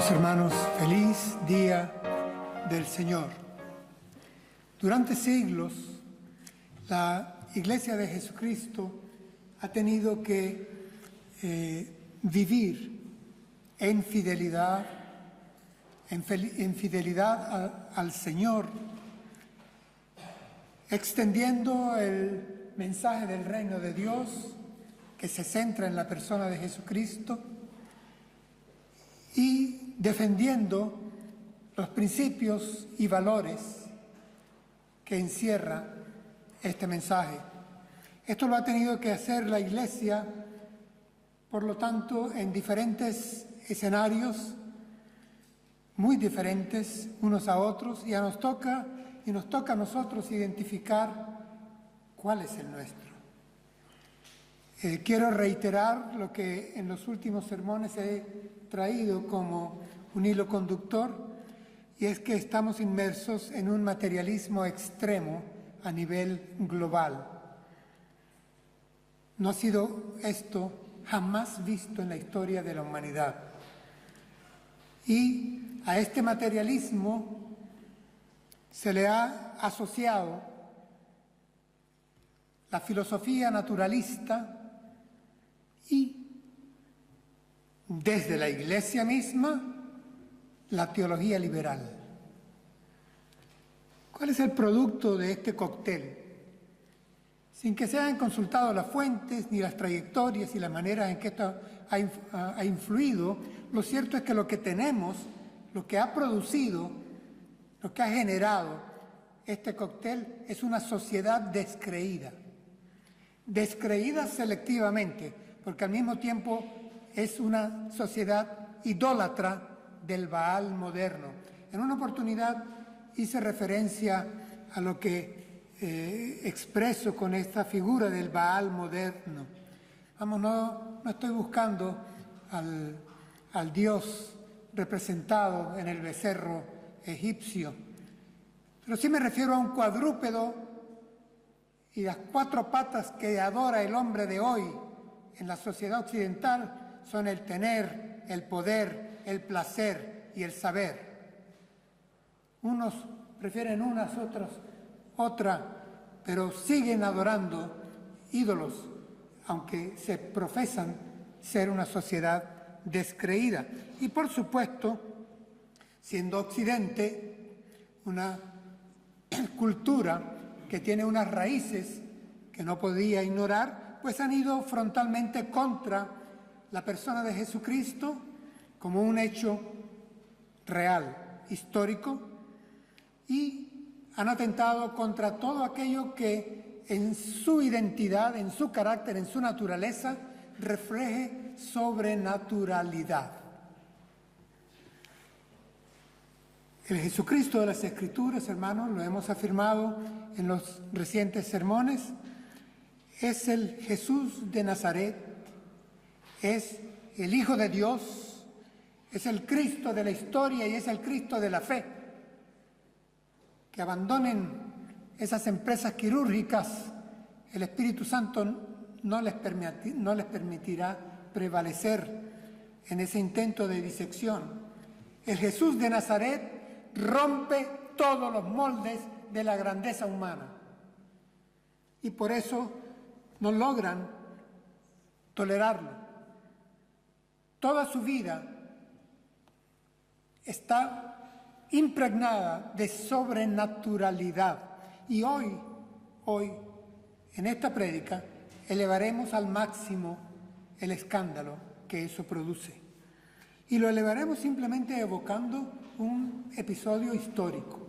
Amados hermanos, feliz día del Señor. Durante siglos, la Iglesia de Jesucristo ha tenido que vivir en fidelidad, al Señor, extendiendo el mensaje del reino de Dios que se centra en la persona de Jesucristo y defendiendo los principios y valores que encierra este mensaje. Esto lo ha tenido que hacer la Iglesia, por lo tanto, en diferentes escenarios, muy diferentes unos a otros, y nos toca a nosotros identificar cuál es el nuestro. Quiero reiterar lo que en los últimos sermones he traído como un hilo conductor, y es que estamos inmersos en un materialismo extremo a nivel global. No ha sido esto jamás visto en la historia de la humanidad. Y a este materialismo se le ha asociado la filosofía naturalista y, desde la Iglesia misma, la teología liberal. ¿Cuál es el producto de este cóctel? Sin que se hayan consultado las fuentes, ni las trayectorias y la manera en que esto ha influido, lo cierto es que lo que tenemos, lo que ha producido, lo que ha generado este cóctel es una sociedad descreída. Descreída selectivamente, porque al mismo tiempo es una sociedad idólatra del Baal moderno. En una oportunidad hice referencia a lo que expreso con esta figura del Baal moderno. Vamos, no estoy buscando al Dios representado en el becerro egipcio, pero sí me refiero a un cuadrúpedo y las cuatro patas que adora el hombre de hoy en la sociedad occidental son el tener, el poder, el placer y el saber. Unos prefieren unas, otras otra, pero siguen adorando ídolos, aunque se profesan ser una sociedad descreída. Y por supuesto, siendo Occidente una cultura que tiene unas raíces que no podía ignorar, pues han ido frontalmente contra la persona de Jesucristo como un hecho real, histórico, y han atentado contra todo aquello que en su identidad, en su carácter, en su naturaleza, refleje sobrenaturalidad. El Jesucristo de las Escrituras, hermanos, lo hemos afirmado en los recientes sermones, es el Jesús de Nazaret, es el Hijo de Dios, es el Cristo de la historia y es el Cristo de la fe. Que abandonen esas empresas quirúrgicas, el Espíritu Santo no les permitirá prevalecer en ese intento de disección. El Jesús de Nazaret rompe todos los moldes de la grandeza humana y por eso no logran tolerarlo. Toda su vida está impregnada de sobrenaturalidad. Y hoy, en esta prédica, elevaremos al máximo el escándalo que eso produce. Y lo elevaremos simplemente evocando un episodio histórico.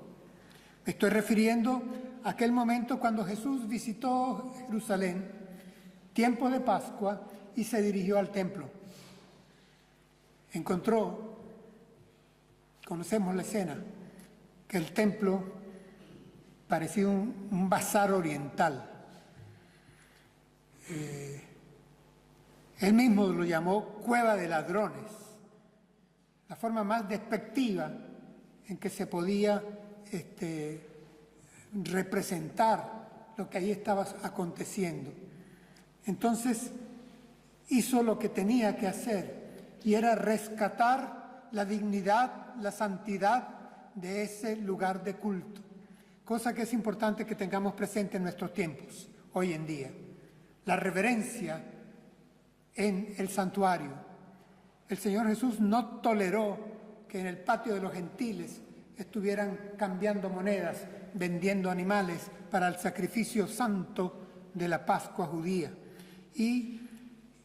Me estoy refiriendo a aquel momento cuando Jesús visitó Jerusalén, tiempo de Pascua, y se dirigió al templo. Encontró, conocemos la escena, que el templo parecía un bazar oriental. Él mismo lo llamó cueva de ladrones, la forma más despectiva en que se podía representar lo que allí estaba aconteciendo. Entonces hizo lo que tenía que hacer, y era rescatar la dignidad, la santidad de ese lugar de culto, cosa que es importante que tengamos presente en nuestros tiempos, hoy en día. La reverencia en el santuario. El Señor Jesús no toleró que en el patio de los gentiles estuvieran cambiando monedas, vendiendo animales para el sacrificio santo de la Pascua judía. Y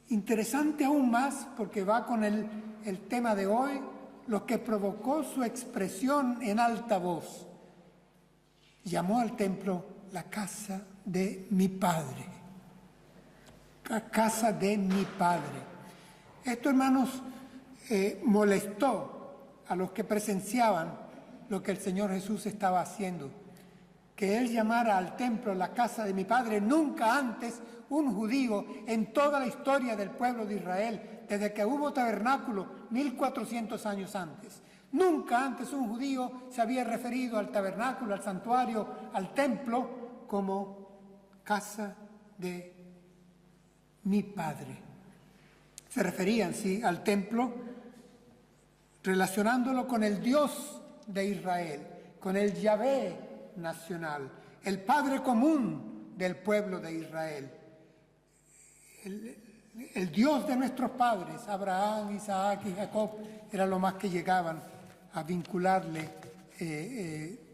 interesante aún más, porque va con el tema de hoy, lo que provocó su expresión en alta voz. Llamó al templo la casa de mi Padre. La casa de mi Padre. Esto, hermanos, molestó a los que presenciaban lo que el Señor Jesús estaba haciendo. Que Él llamara al templo la casa de mi Padre. Nunca antes un judío en toda la historia del pueblo de Israel, desde que hubo tabernáculo 1400 años antes, nunca antes un judío se había referido al tabernáculo, al santuario, al templo como casa de mi Padre. Se referían, sí, al templo relacionándolo con el Dios de Israel, con el Yahvé nacional, el Padre común del pueblo de Israel. El Dios de nuestros padres, Abraham, Isaac y Jacob, era lo más que llegaban a vincularle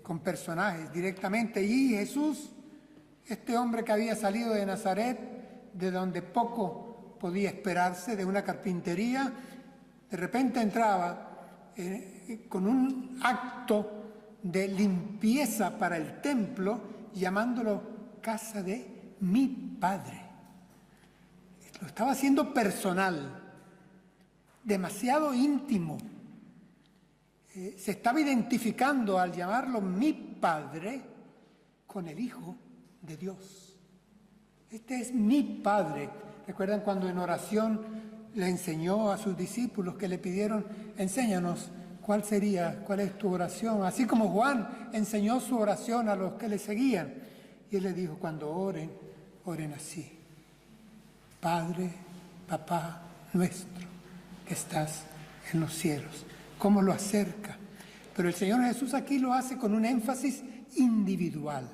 con personajes directamente. Y Jesús, este hombre que había salido de Nazaret, de donde poco podía esperarse, de una carpintería, de repente entraba con un acto de limpieza para el templo, llamándolo casa de mi Padre. Lo estaba haciendo personal, demasiado íntimo. Se estaba identificando al llamarlo mi Padre con el Hijo de Dios. Este es mi Padre. ¿Recuerdan cuando en oración le enseñó a sus discípulos que le pidieron, enséñanos cuál es tu oración? Así como Juan enseñó su oración a los que le seguían. Y él le dijo, cuando oren, oren así. Padre, papá nuestro, que estás en los cielos. ¿Cómo lo acerca? Pero el Señor Jesús aquí lo hace con un énfasis individual.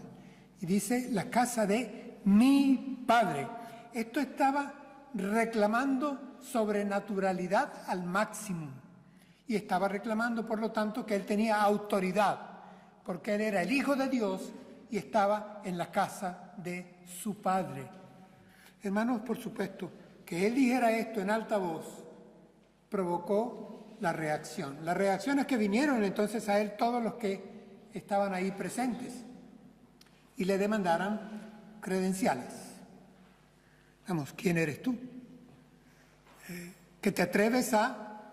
Y dice, la casa de mi Padre. Esto estaba reclamando sobrenaturalidad al máximo. Y estaba reclamando, por lo tanto, que Él tenía autoridad, porque Él era el Hijo de Dios y estaba en la casa de su Padre. Hermanos, por supuesto, que Él dijera esto en alta voz provocó la reacción. Las reacciones que vinieron entonces a Él todos los que estaban ahí presentes y le demandaran credenciales. Vamos, ¿quién eres tú? Que te atreves a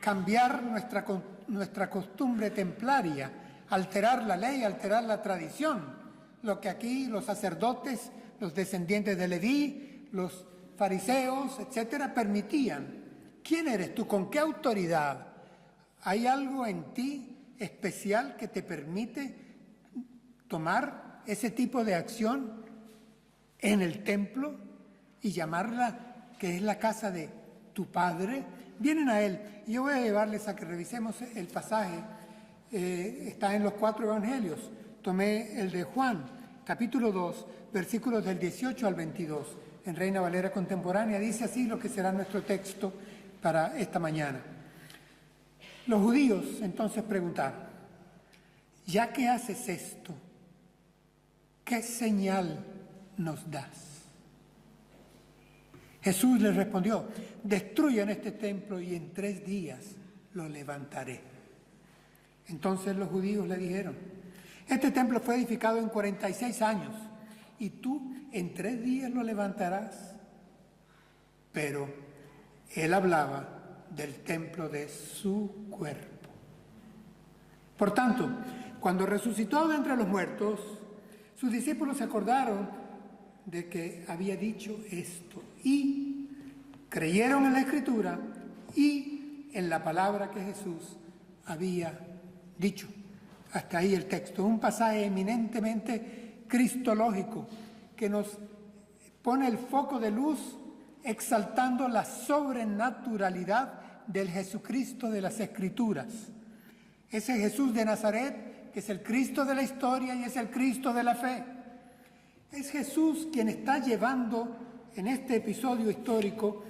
cambiar nuestra costumbre templaria, alterar la ley, alterar la tradición, lo que aquí los sacerdotes, los descendientes de Leví, los fariseos, etcétera, permitían. ¿Quién eres tú? ¿Con qué autoridad? ¿Hay algo en ti especial que te permite tomar ese tipo de acción en el templo y llamarla que es la casa de tu Padre? Vienen a Él. Y yo voy a llevarles a que revisemos el pasaje. Está en los 4 evangelios. Tomé el de Juan, capítulo 2, versículos del 18 al 22. En Reina Valera Contemporánea dice así lo que será nuestro texto para esta mañana. Los judíos entonces preguntaron, ya que haces esto, ¿qué señal nos das? Jesús les respondió, destruyan este templo y en 3 días lo levantaré. Entonces los judíos le dijeron, este templo fue edificado en 46 años y tú en 3 días lo levantarás. Pero él hablaba del templo de su cuerpo. Por tanto, cuando resucitó de entre los muertos, sus discípulos se acordaron de que había dicho esto y creyeron en la Escritura y en la palabra que Jesús había dicho. Hasta ahí el texto, un pasaje eminentemente cristológico que nos pone el foco de luz exaltando la sobrenaturalidad del Jesucristo de las Escrituras. Ese Jesús de Nazaret, que es el Cristo de la historia y es el Cristo de la fe. Es Jesús quien está llevando en este episodio histórico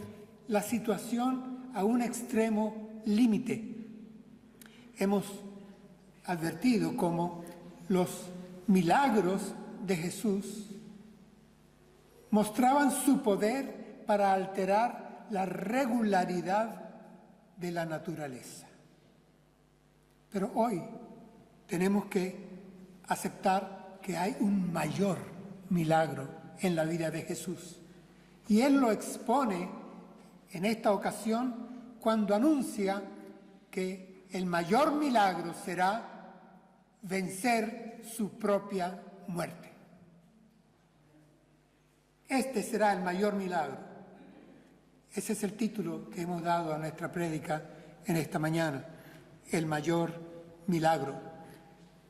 la situación a un extremo límite. Hemos advertido cómo los milagros de Jesús mostraban su poder para alterar la regularidad de la naturaleza. Pero hoy tenemos que aceptar que hay un mayor milagro en la vida de Jesús. Y Él lo expone en esta ocasión cuando anuncia que el mayor milagro será vencer su propia muerte. Este será el mayor milagro. Ese es el título que hemos dado a nuestra prédica en esta mañana, el mayor milagro.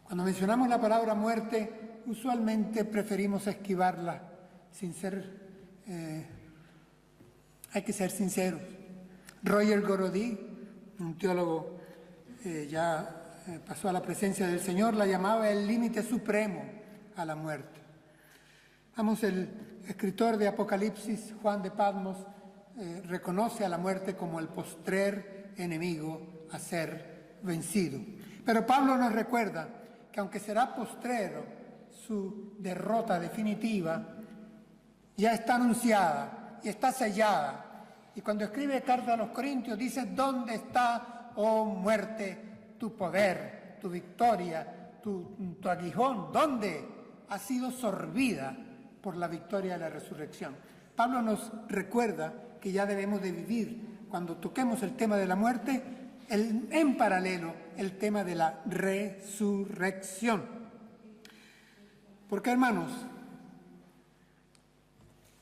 Cuando mencionamos la palabra muerte, usualmente preferimos esquivarla, hay que ser sinceros. Roger Gorody, un teólogo pasó a la presencia del Señor, la llamaba el límite supremo a la muerte. Vamos, el escritor de Apocalipsis, Juan de Patmos, reconoce a la muerte como el postrer enemigo a ser vencido. Pero Pablo nos recuerda que aunque será postrero su derrota definitiva, ya está anunciada y está sellada. Y cuando escribe carta a los Corintios dice: ¿dónde está, oh muerte, tu poder, tu victoria, tu aguijón? ¿Dónde ha sido sorbida por la victoria de la resurrección? Pablo nos recuerda que ya debemos de vivir, cuando toquemos el tema de la muerte, en paralelo el tema de la resurrección. Porque, hermanos,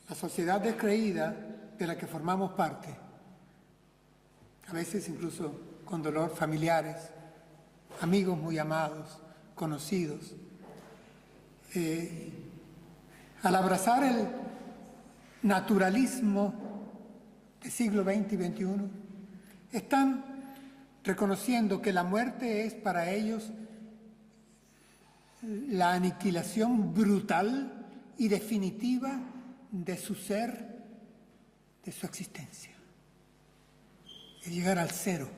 la sociedad descreída de la que formamos parte, a veces incluso con dolor, familiares, amigos muy amados, conocidos, al abrazar el naturalismo del siglo XX y XXI, están reconociendo que la muerte es para ellos la aniquilación brutal y definitiva de su ser, de su existencia, es llegar al cero.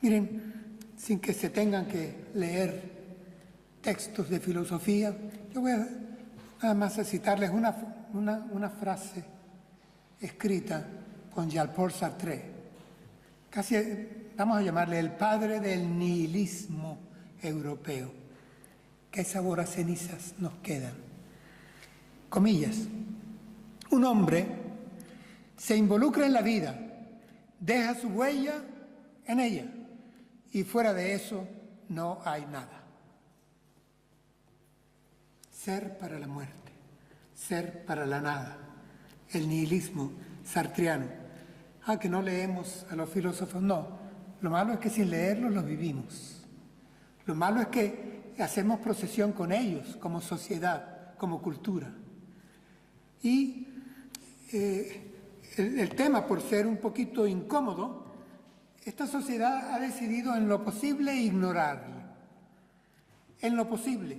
Miren, sin que se tengan que leer textos de filosofía, yo voy nada más a citarles una frase escrita con Jean-Paul Sartre, casi vamos a llamarle el padre del nihilismo europeo. ¿Qué sabor a cenizas nos quedan? Comillas: un hombre se involucra en la vida, deja su huella en ella, y fuera de eso no hay nada. Ser para la muerte, ser para la nada, el nihilismo sartriano. Que no leemos a los filósofos, no. Lo malo es que sin leerlos los vivimos. Lo malo es que hacemos procesión con ellos como sociedad, como cultura. Y el tema, por ser un poquito incómodo, esta sociedad ha decidido en lo posible ignorarlo, en lo posible,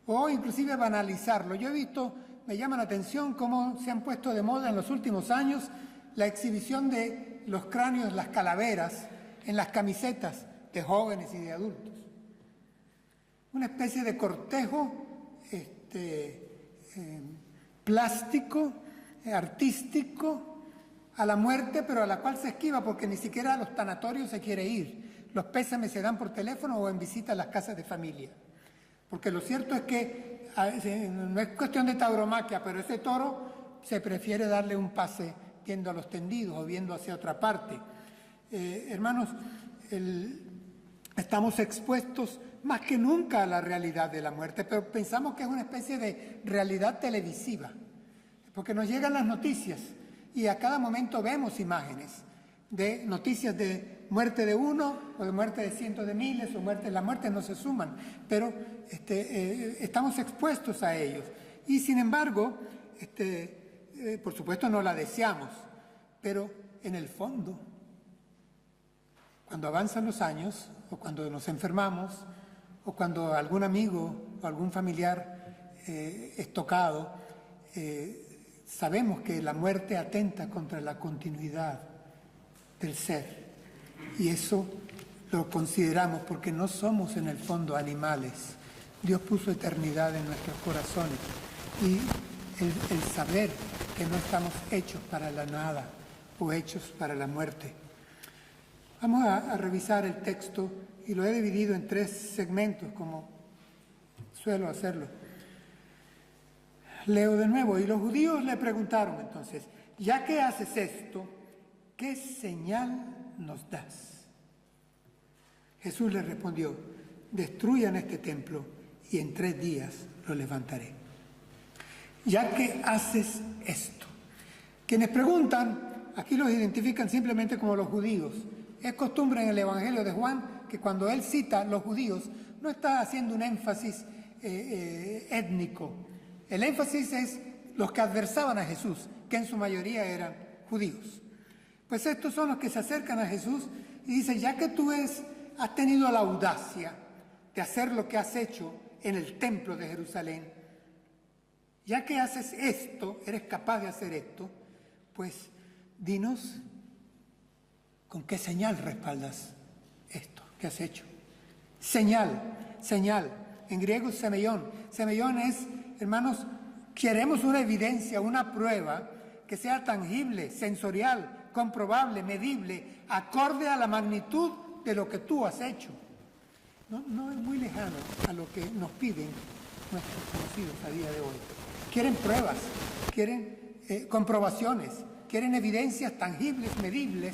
o inclusive banalizarlo. Yo he visto, me llama la atención cómo se han puesto de moda en los últimos años la exhibición de los cráneos, las calaveras, en las camisetas de jóvenes y de adultos. Una especie de cortejo plástico, artístico, a la muerte, pero a la cual se esquiva porque ni siquiera a los tanatorios se quiere ir. Los pésames se dan por teléfono o en visita a las casas de familia. Porque lo cierto es que no es cuestión de tauromaquia, pero ese toro se prefiere darle un pase viendo a los tendidos o viendo hacia otra parte. Hermanos, estamos expuestos más que nunca a la realidad de la muerte, pero pensamos que es una especie de realidad televisiva, porque nos llegan las noticias y a cada momento vemos imágenes de noticias de muerte de uno o de muerte de cientos de miles o las muertes no se suman, pero estamos expuestos a ellos y sin embargo por supuesto no la deseamos, pero en el fondo cuando avanzan los años, o cuando nos enfermamos, o cuando algún amigo o algún familiar es tocado, sabemos que la muerte atenta contra la continuidad del ser. Y eso lo consideramos porque no somos en el fondo animales. Dios puso eternidad en nuestros corazones. Y el saber que no estamos hechos para la nada o hechos para la muerte. Vamos a revisar el texto y lo he dividido en 3 segmentos como suelo hacerlo. Leo de nuevo. Y los judíos le preguntaron entonces, ya que haces esto, ¿qué señal nos das? Jesús les respondió, destruyan este templo y en 3 días lo levantaré. Ya que haces esto. Quienes preguntan, aquí los identifican simplemente como los judíos. Es costumbre en el Evangelio de Juan que cuando él cita los judíos, no está haciendo un énfasis étnico. El énfasis es los que adversaban a Jesús, que en su mayoría eran judíos. Pues estos son los que se acercan a Jesús y dicen, ya que tú has tenido la audacia de hacer lo que has hecho en el templo de Jerusalén, ya que haces esto, eres capaz de hacer esto, pues dinos con qué señal respaldas esto que has hecho. Señal, señal. En griego semeión. Semeión es, hermanos, queremos una evidencia, una prueba que sea tangible, sensorial, comprobable, medible, acorde a la magnitud de lo que tú has hecho. No es muy lejano a lo que nos piden nuestros conocidos a día de hoy. Quieren pruebas, quieren comprobaciones, quieren evidencias tangibles, medibles,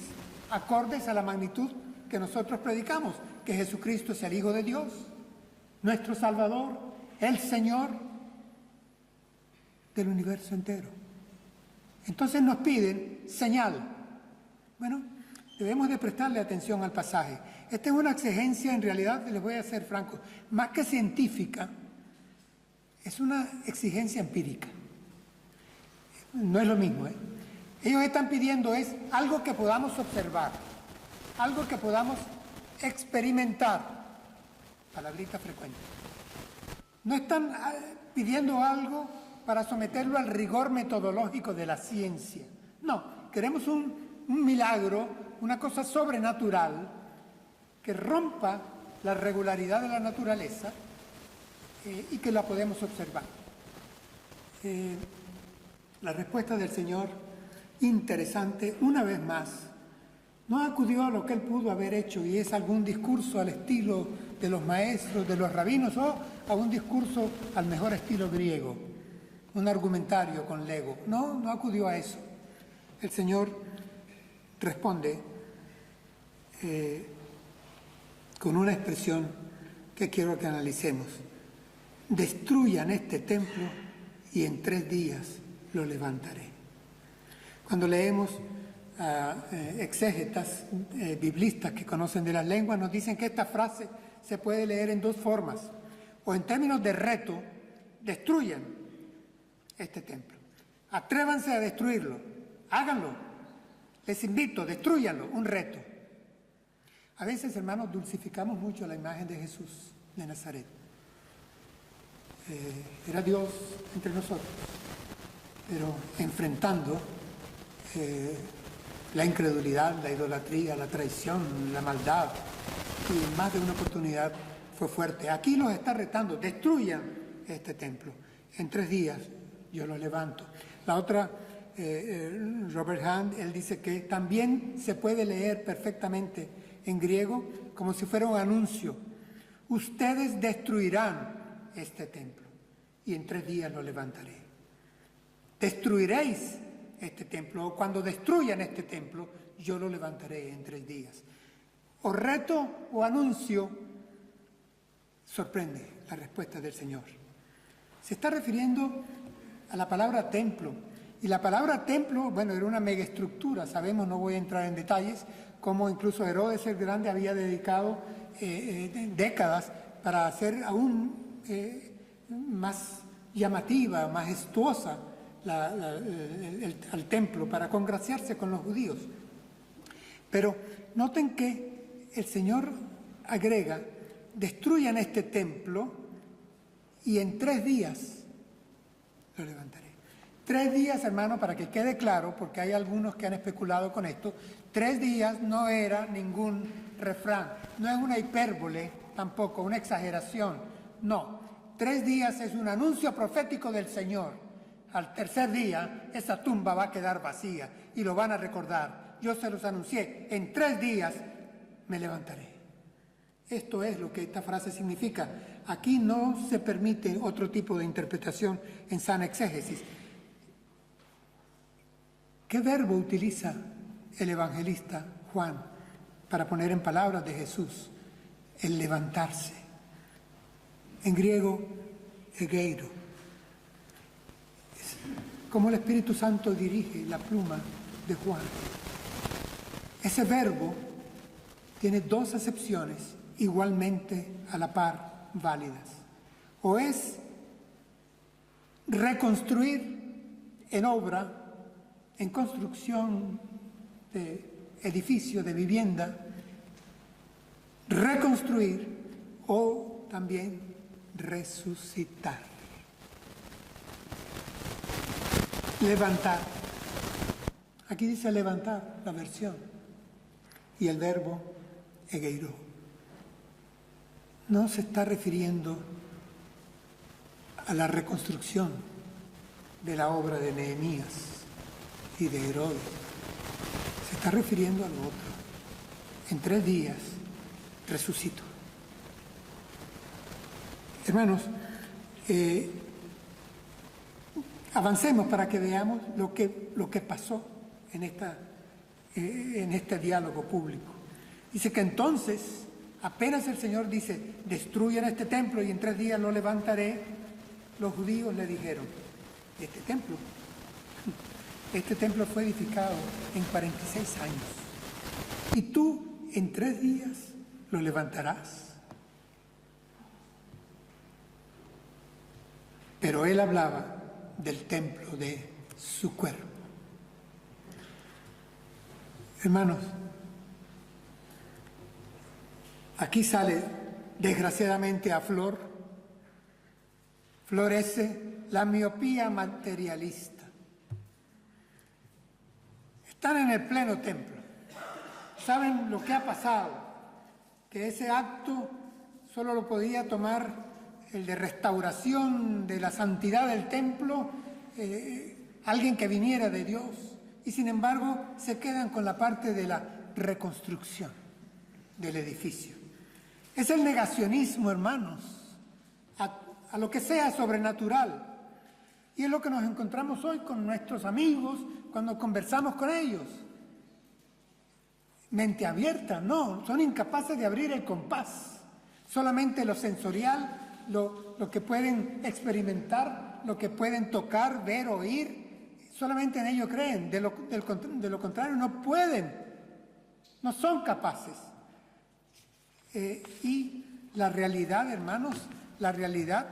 acordes a la magnitud que nosotros predicamos, que Jesucristo es el Hijo de Dios, nuestro Salvador, el Señor del universo entero. Entonces nos piden señal. Bueno, debemos de prestarle atención al pasaje. Esta es una exigencia, en realidad, les voy a ser franco, más que científica, es una exigencia empírica. No es lo mismo, ¿eh? Ellos están pidiendo es algo que podamos observar, algo que podamos experimentar, palabrita frecuente. No están pidiendo algo para someterlo al rigor metodológico de la ciencia. No, queremos un milagro, una cosa sobrenatural que rompa la regularidad de la naturaleza y que la podemos observar. La respuesta del Señor, interesante, una vez más, no acudió a lo que él pudo haber hecho y es algún discurso al estilo de los maestros, de los rabinos o a un discurso al mejor estilo griego, un argumentario con lego. No acudió a eso. El Señor responde con una expresión que quiero que analicemos. Destruyan este templo y en 3 días lo levantaré. Cuando leemos a exégetas, biblistas que conocen de las lenguas, nos dicen que esta frase se puede leer en 2 formas. O en términos de reto, destruyan este templo. Atrévanse a destruirlo. Háganlo. Les invito, destrúyanlo. Un reto. A veces, hermanos, dulcificamos mucho la imagen de Jesús de Nazaret. Era Dios entre nosotros, pero enfrentando la incredulidad, la idolatría, la traición, la maldad, y en más de una oportunidad fue fuerte. Aquí los está retando, destruyan este templo. En 3 días yo lo levanto. La otra, Robert Hand, él dice que también se puede leer perfectamente en griego como si fuera un anuncio. Ustedes destruirán este templo y en 3 días lo levantaré. Destruiréis este templo, o cuando destruyan este templo, yo lo levantaré en 3 días. O reto o anuncio, sorprende la respuesta del Señor. Se está refiriendo a la palabra templo, y la palabra templo, bueno, era una megaestructura, sabemos, no voy a entrar en detalles, como incluso Herodes el Grande había dedicado décadas para hacer aún más llamativa, majestuosa al templo, para congraciarse con los judíos. Pero noten que el Señor agrega, destruyan este templo y en 3 días lo levantaré. 3 días, hermano, para que quede claro, porque hay algunos que han especulado con esto, 3 días no era ningún refrán, no es una hipérbole tampoco, una exageración, no. 3 días es un anuncio profético del Señor. Al tercer día, esa tumba va a quedar vacía y lo van a recordar. Yo se los anuncié, en 3 días me levantaré. Esto es lo que esta frase significa. Aquí no se permite otro tipo de interpretación en sana exégesis. ¿Qué verbo utiliza el evangelista Juan para poner en palabras de Jesús el levantarse? En griego, egeiro. Es como el Espíritu Santo dirige la pluma de Juan. Ese verbo tiene 2 acepciones igualmente a la par válidas. O es reconstruir en obra, en construcción de edificio, de vivienda, reconstruir o también resucitar. Levantar. Aquí dice levantar, la versión. Y el verbo egeiro. No se está refiriendo a la reconstrucción de la obra de Nehemías y de Herodes. Se está refiriendo a lo otro. En 3 días resucito. Hermanos, avancemos para que veamos lo que pasó en este diálogo público. Dice que entonces, apenas el Señor dice, destruyan este templo y en 3 días lo levantaré, los judíos le dijeron, este templo fue edificado en 46 años y tú en 3 días lo levantarás. Pero él hablaba del templo de su cuerpo. Hermanos, aquí sale desgraciadamente a florece la miopía materialista. Están en el pleno templo. ¿Saben lo que ha pasado? Que ese acto solo lo podía tomar el de restauración de la santidad del templo, alguien que viniera de Dios, y sin embargo se quedan con la parte de la reconstrucción del edificio. Es el negacionismo, hermanos, a lo que sea sobrenatural. Y es lo que nos encontramos hoy con nuestros amigos cuando conversamos con ellos. Mente abierta, no, son incapaces de abrir el compás. Solamente lo sensorial, lo que pueden experimentar, lo que pueden tocar, ver, oír, solamente en ello creen. De lo contrario no pueden, no son capaces. Y la realidad, hermanos, la realidad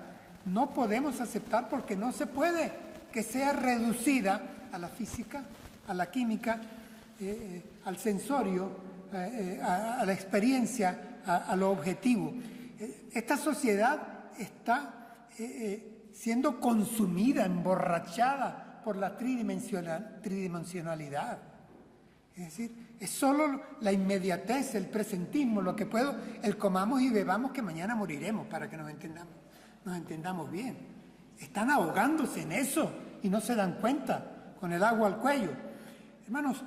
no podemos aceptar porque no se puede que sea reducida a la física, a la química, al sensorio, a la experiencia, a lo objetivo. Esta sociedad está siendo consumida, emborrachada por la tridimensionalidad. Es decir, es solo la inmediatez, el presentismo, lo que puedo, el comamos y bebamos que mañana moriremos, para que nos entendamos bien. Están ahogándose en eso y no se dan cuenta, con el agua al cuello. Hermanos,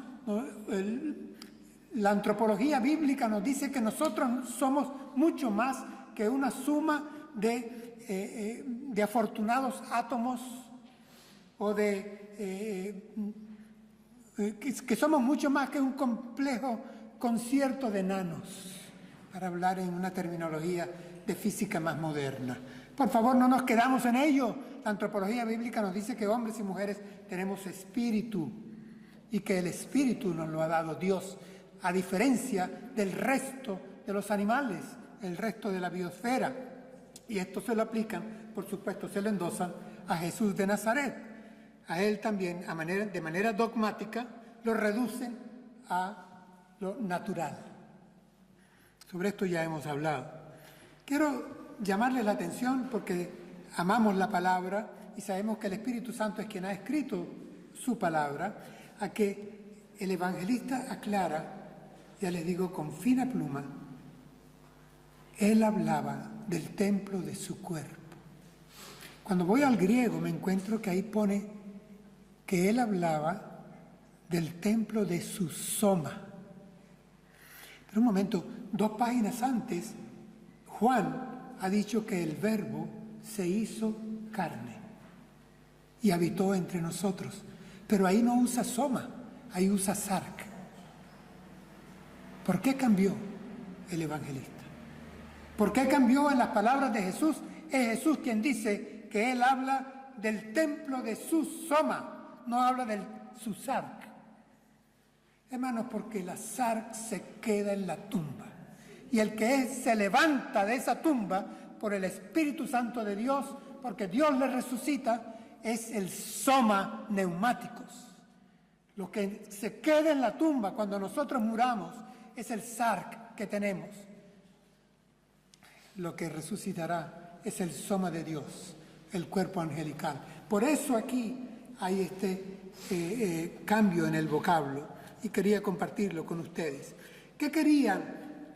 la antropología bíblica nos dice que nosotros somos mucho más que una suma de afortunados átomos o que somos mucho más que un complejo concierto de nanos, para hablar en una terminología de física más moderna. Por favor, no nos quedamos en ello. La antropología bíblica nos dice que hombres y mujeres tenemos espíritu y que el espíritu nos lo ha dado Dios, a diferencia del resto de los animales, el resto de la biosfera. Y esto se lo aplican, por supuesto, se lo endosan a Jesús de Nazaret. A él también, de manera dogmática, lo reducen a lo natural. Sobre esto ya hemos hablado. Quiero llamarles la atención porque amamos la palabra y sabemos que el Espíritu Santo es quien ha escrito su palabra, a que el evangelista aclara, ya les digo, con fina pluma, él hablaba del templo de su cuerpo. Cuando voy al griego me encuentro que ahí pone que él hablaba del templo de su soma. Pero un momento, 2 páginas antes, Juan ha dicho que el Verbo se hizo carne y habitó entre nosotros. Pero ahí no usa soma, ahí usa sarc. ¿Por qué cambió el evangelista? ¿Por qué cambió en las palabras de Jesús? Es Jesús quien dice que él habla del templo de su soma, no habla de su sarc. Hermanos, porque la sarc se queda en la tumba. Y el que se levanta de esa tumba por el Espíritu Santo de Dios, porque Dios le resucita, es el soma neumáticos. Lo que se queda en la tumba cuando nosotros muramos es el sarc que tenemos. Lo que resucitará es el soma de Dios, el cuerpo angelical. Por eso aquí hay este cambio en el vocablo y quería compartirlo con ustedes. ¿Qué querían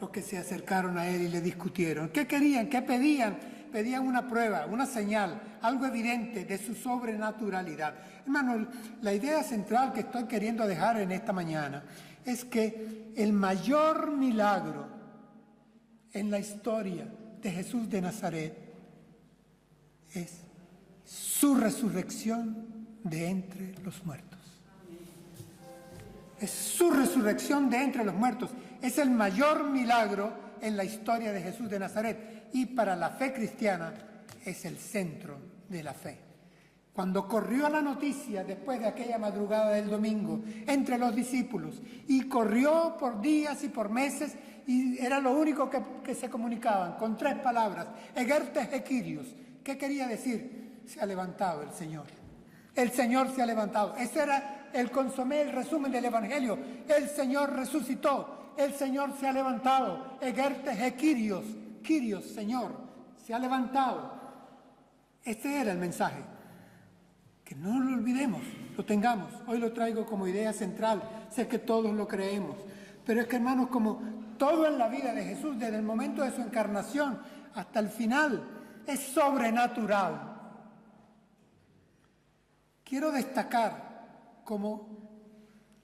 los que se acercaron a él y le discutieron? ¿Qué querían? ¿Qué pedían? Pedían una prueba, una señal, algo evidente de su sobrenaturalidad. Hermanos, la idea central que estoy queriendo dejar en esta mañana es que el mayor milagro en la historia de Jesús de Nazaret es su resurrección de entre los muertos. Es su resurrección de entre los muertos. Es el mayor milagro en la historia de Jesús de Nazaret. Y para la fe cristiana es el centro de la fe. Cuando corrió la noticia después de aquella madrugada del domingo entre los discípulos, y corrió por días y por meses, y era lo único que se comunicaban, con 3 palabras, Egertes Equirios. ¿Qué quería decir? Se ha levantado el Señor. El Señor se ha levantado. Ese era el consomé, el resumen del Evangelio. El Señor resucitó. El Señor se ha levantado. Egertes Equirios. Quirios, Señor, se ha levantado. Este era el mensaje. Que no lo olvidemos, lo tengamos. Hoy lo traigo como idea central. Sé que todos lo creemos. Pero es que, hermanos, como todo en la vida de Jesús, desde el momento de su encarnación hasta el final, es sobrenatural. Quiero destacar como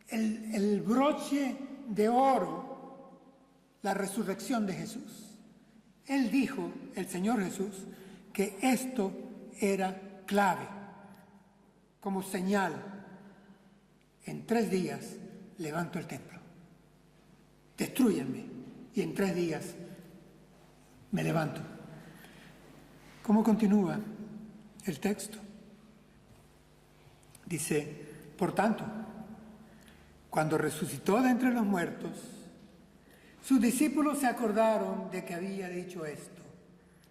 el broche de oro la resurrección de Jesús. Él dijo, el Señor Jesús, que esto era clave, como señal. En 3 días levanto el templo. Destrúyanme y en 3 días me levanto. ¿Cómo continúa el texto? Dice, por tanto, cuando resucitó de entre los muertos, sus discípulos se acordaron de que había dicho esto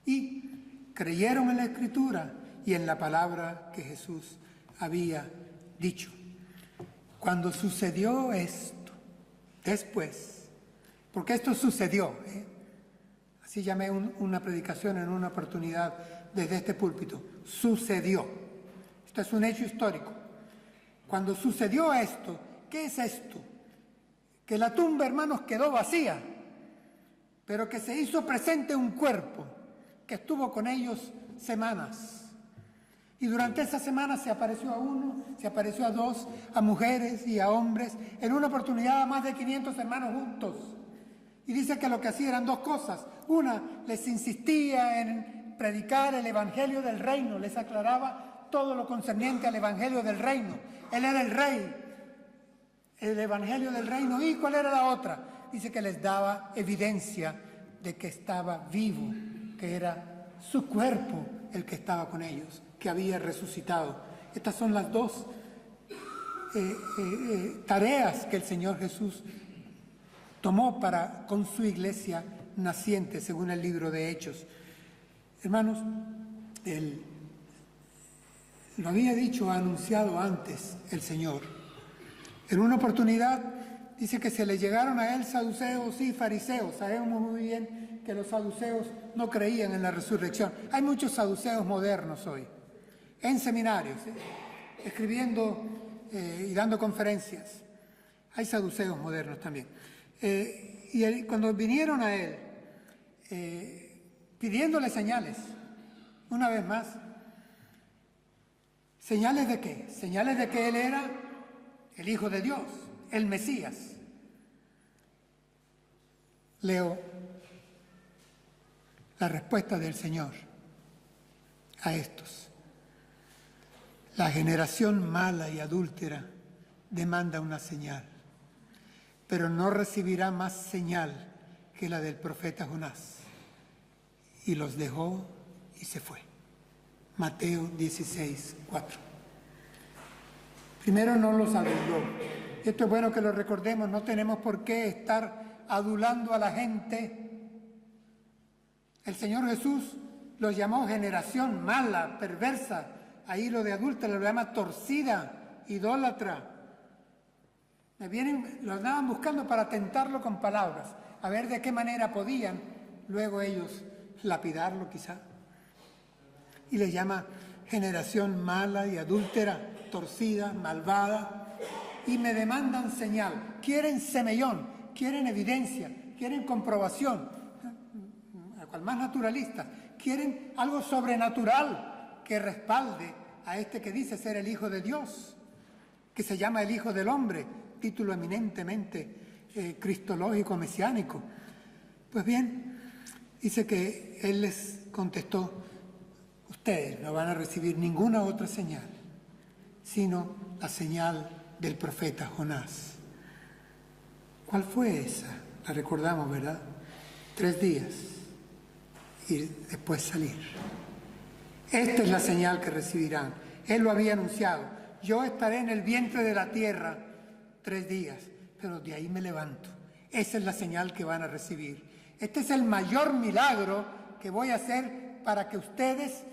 y creyeron en la Escritura y en la palabra que Jesús había dicho. Cuando sucedió esto, después, porque esto sucedió, así llamé una predicación en una oportunidad desde este púlpito, sucedió. Esto es un hecho histórico. Cuando sucedió esto, ¿qué es esto? Que la tumba, hermanos, quedó vacía, pero que se hizo presente un cuerpo que estuvo con ellos semanas. Y durante esa semana se apareció a uno, se apareció a 2, a mujeres y a hombres, en una oportunidad a más de 500 hermanos juntos. Y dice que lo que hacía eran 2 cosas. Una, les insistía en predicar el evangelio del reino, les aclaraba todo lo concerniente al evangelio del reino. Él era el rey, el evangelio del reino. ¿Y cuál era la otra? Dice que les daba evidencia de que estaba vivo, que era su cuerpo el que estaba con ellos, que había resucitado. Estas son las 2 tareas que el Señor Jesús tomó para con su iglesia naciente, según el libro de Hechos. Hermanos, lo había dicho, anunciado antes el Señor. En una oportunidad dice que se le llegaron a él saduceos y fariseos. Sabemos muy bien que los saduceos no creían en la resurrección. Hay muchos saduceos modernos hoy, en seminarios, escribiendo y dando conferencias. Hay saduceos modernos también. Cuando vinieron a él, pidiéndole señales, una vez más, ¿señales de qué? Señales de que él era el Hijo de Dios, el Mesías. Leo la respuesta del Señor a estos. La generación mala y adúltera demanda una señal, pero no recibirá más señal que la del profeta Jonás. Y los dejó y se fue. Mateo 16, 4. Primero no los aduló. Esto es bueno que lo recordemos, no tenemos por qué estar adulando a la gente. El Señor Jesús los llamó generación mala, perversa. Ahí lo de adúltera lo llama torcida, idólatra. Lo andaban buscando para tentarlo con palabras, a ver de qué manera podían luego ellos lapidarlo quizá. Y le llama generación mala y adúltera, torcida, malvada, y me demandan señal. Quieren semellón, quieren evidencia, quieren comprobación, a cual más naturalista, quieren algo sobrenatural que respalde a este que dice ser el Hijo de Dios, que se llama el Hijo del Hombre, título eminentemente cristológico, mesiánico. Pues bien, dice que él les contestó: ustedes no van a recibir ninguna otra señal, sino la señal del profeta Jonás. ¿Cuál fue esa? La recordamos, ¿verdad? 3 días y después salir. Esta es la señal que recibirán. Él lo había anunciado. Yo estaré en el vientre de la tierra 3 días, pero de ahí me levanto. Esa es la señal que van a recibir. Este es el mayor milagro que voy a hacer para que ustedes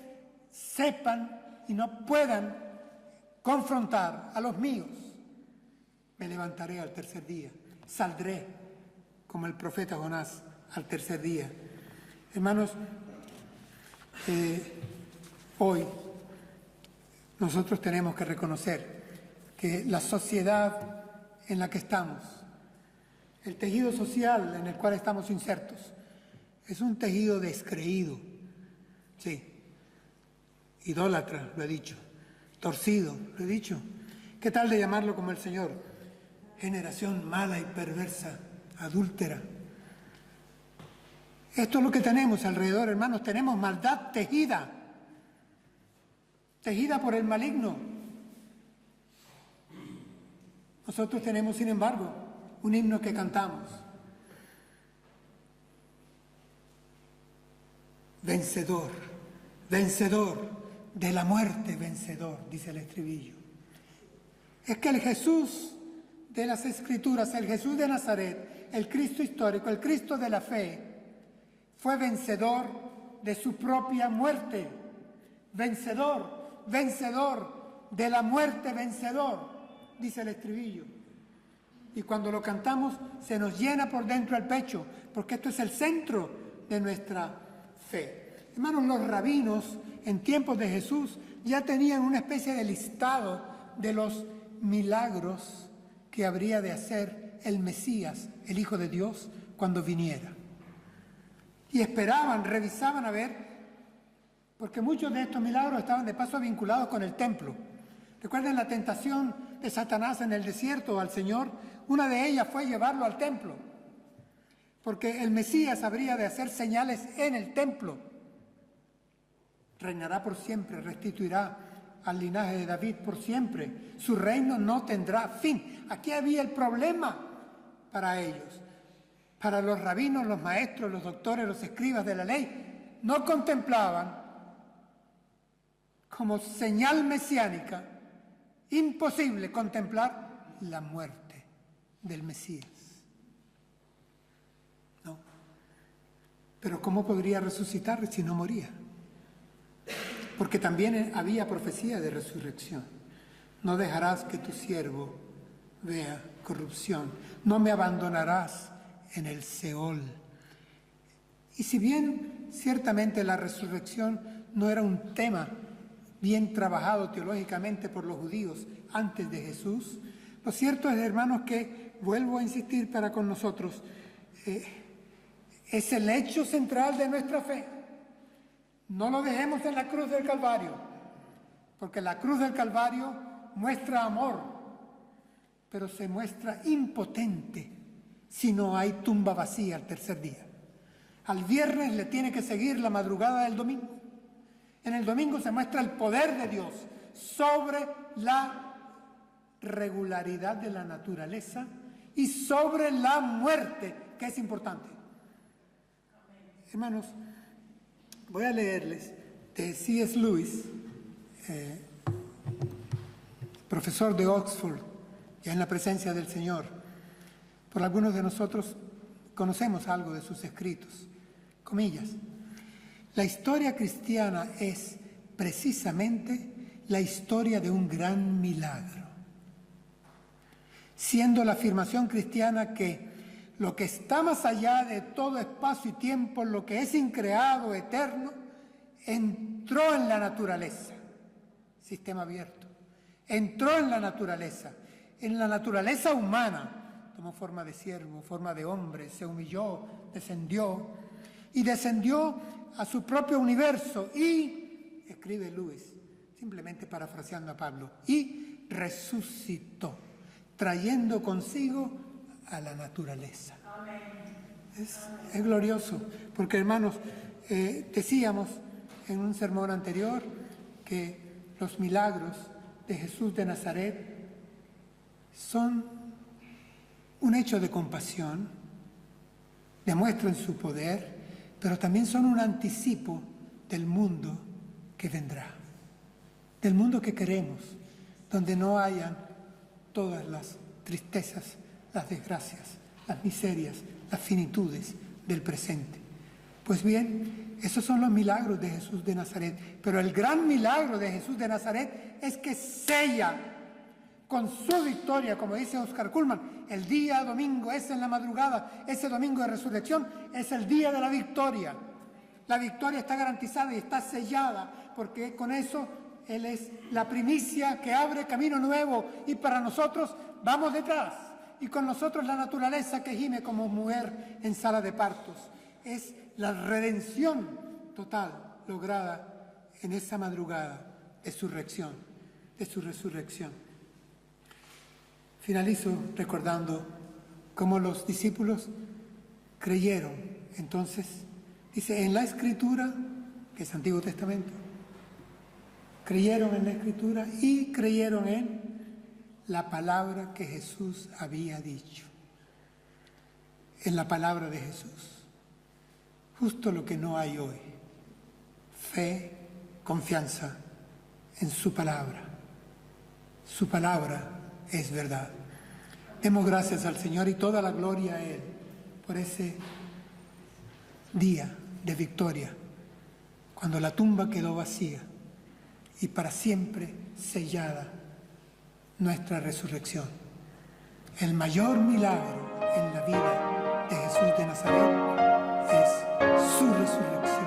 sepan y no puedan confrontar a los míos. Me levantaré al 3er día. Saldré como el profeta Jonás al 3er día. Hermanos, hoy nosotros tenemos que reconocer que la sociedad en la que estamos, el tejido social en el cual estamos insertos, es un tejido descreído, sí, idólatra, lo he dicho, torcido, lo he dicho. ¿Qué tal de llamarlo como el Señor? Generación mala y perversa, adúltera. Esto es lo que tenemos alrededor, hermanos. Tenemos maldad tejida por el maligno. Nosotros tenemos, sin embargo, un himno que cantamos. Vencedor, vencedor, de la muerte vencedor, dice el estribillo. Es que el Jesús de las Escrituras, el Jesús de Nazaret, el Cristo histórico, el Cristo de la fe, fue vencedor de su propia muerte. Vencedor, vencedor, de la muerte vencedor, dice el estribillo. Y cuando lo cantamos se nos llena por dentro el pecho, porque esto es el centro de nuestra fe. Hermanos, los rabinos en tiempos de Jesús ya tenían una especie de listado de los milagros que habría de hacer el Mesías, el Hijo de Dios, cuando viniera. Y esperaban, revisaban a ver, porque muchos de estos milagros estaban de paso vinculados con el templo. Recuerden la tentación de Satanás en el desierto al Señor. Una de ellas fue llevarlo al templo, porque el Mesías habría de hacer señales en el templo. Reinará por siempre, restituirá al linaje de David por siempre. Su reino no tendrá fin. Aquí había el problema para ellos. Para los rabinos, los maestros, los doctores, los escribas de la ley, no contemplaban como señal mesiánica imposible contemplar la muerte del Mesías. ¿No? Pero ¿cómo podría resucitar si no moría? Porque también había profecía de resurrección. No dejarás que tu siervo vea corrupción. No me abandonarás en el Seol. Y si bien ciertamente la resurrección no era un tema bien trabajado teológicamente por los judíos antes de Jesús, lo cierto es, hermanos, que, vuelvo a insistir para con nosotros, es el hecho central de nuestra fe. No lo dejemos en la cruz del Calvario, porque la cruz del Calvario muestra amor, pero se muestra impotente si no hay tumba vacía al tercer día. Al viernes le tiene que seguir la madrugada del domingo. En el domingo se muestra el poder de Dios sobre la regularidad de la naturaleza y sobre la muerte, que es importante. Hermanos, voy a leerles de C.S. Lewis, profesor de Oxford, ya en la presencia del Señor. Por algunos de nosotros conocemos algo de sus escritos. Comillas: la historia cristiana es precisamente la historia de un gran milagro, siendo la afirmación cristiana que lo que está más allá de todo espacio y tiempo, lo que es increado, eterno, entró en la naturaleza. Sistema abierto. Entró en la naturaleza humana. Tomó forma de siervo, forma de hombre, se humilló, descendió a su propio universo y, escribe Lewis, simplemente parafraseando a Pablo, y resucitó, trayendo consigo a la naturaleza. Es glorioso, porque, hermanos, decíamos en un sermón anterior que los milagros de Jesús de Nazaret son un hecho de compasión, demuestran su poder, pero también son un anticipo del mundo que vendrá, del mundo que queremos, donde no hayan todas las tristezas, las desgracias, las miserias, las finitudes del presente. Pues bien, esos son los milagros de Jesús de Nazaret, pero el gran milagro de Jesús de Nazaret es que sella con su victoria, como dice Oscar Cullmann, el día domingo, es en la madrugada, ese domingo de resurrección, es el día de la victoria. La victoria está garantizada y está sellada, porque con eso Él es la primicia que abre camino nuevo y para nosotros vamos detrás. Y con nosotros la naturaleza que gime como mujer en sala de partos. Es la redención total lograda en esa madrugada de su resurrección. Finalizo recordando cómo los discípulos creyeron. Entonces, dice, en la Escritura, que es Antiguo Testamento, creyeron en la Escritura y creyeron en la palabra que Jesús había dicho. En la palabra de Jesús. Justo lo que no hay hoy. Fe, confianza en su palabra. Su palabra es verdad. Demos gracias al Señor y toda la gloria a Él por ese día de victoria, cuando la tumba quedó vacía y para siempre sellada nuestra resurrección. El mayor milagro en la vida de Jesús de Nazaret es su resurrección.